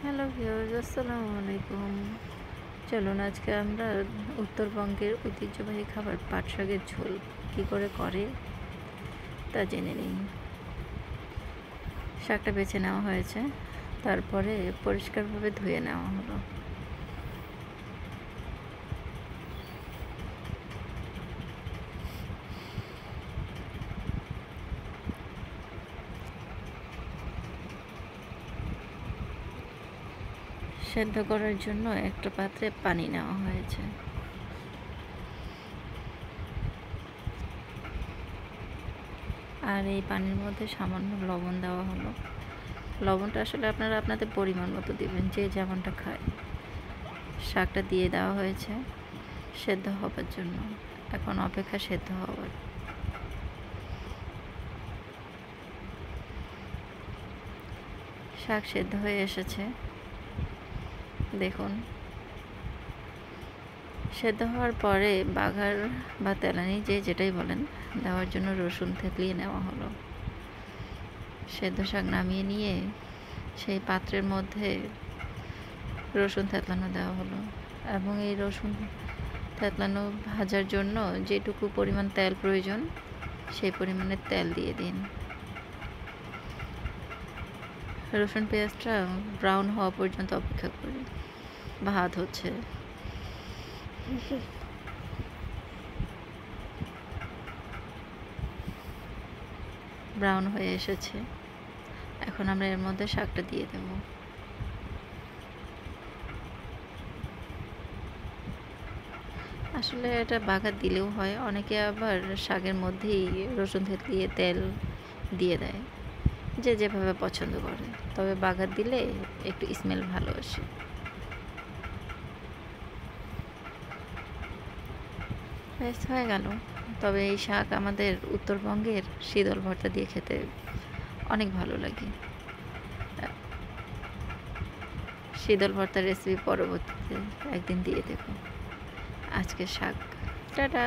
Hello viewers, আসসালামু আলাইকুম। চলুন আজকে আমরা উত্তরবঙ্গের ঐতিহ্যবাহী খাবার পাট শাকের ঝোল কী করে করে তা জেনে নিই। শাকটা বেছে নেওয়া হয়েছে, তারপরে পরিষ্কারভাবে ধুয়ে নেওয়া হলো। সেদ্ধ করার জন্য একটা পাত্রে পানি নেওয়া হয়েছে। আর এই পানির মধ্যে সামান্য লবণ দেওয়া হলো। লবণটা আসলে আপনারা আপনাদের পরিমাণ মতো দিবেন, যে যেমনটা খায়। শাকটা দিয়ে দেওয়া হয়েছে সেদ্ধ হবার জন্য। এখন অপেক্ষা সেদ্ধ হওয়ার। শাক সেদ্ধ হয়ে এসেছে, দেখুন। সেদ্ধ হওয়ার পরে বাগার বা তেলানি যে যেটাই বলেন দেওয়ার জন্য রসুন থেতলিয়ে নেওয়া হলো। সেদ্ধ শাক নামিয়ে নিয়ে সেই পাত্রের মধ্যে রসুন থেতলানো দেওয়া হলো এবং এই রসুন থেতলানো ভাজার জন্য যেটুকু পরিমাণ তেল প্রয়োজন সেই পরিমাণের তেল দিয়ে দিন। রসুন পেঁয়াজটা ব্রাউন হওয়া পর্যন্ত অপেক্ষা করি। ভাত হচ্ছে। ব্রাউন হয়ে এসেছে, এখন আমরা এর মধ্যে শাকটা দিয়ে দেব। আসলে এটা বাগার দিলেও হয়, অনেকে আবার শাকের মধ্যেই রসুন থেতলিয়ে তেল দিয়ে দেয়, যে যেভাবে পছন্দ করে। তবে বাগার দিলে একটু স্মেল ভালো আসে। ব্যাস হয়ে গেল। তবে এই শাক আমাদের উত্তরবঙ্গের শীতল ভর্তা দিয়ে খেতে অনেক ভালো লাগে। শীতল ভর্তার রেসিপি পরবর্তীতে একদিন দিয়ে দেব। আজকে শাক, টাটা।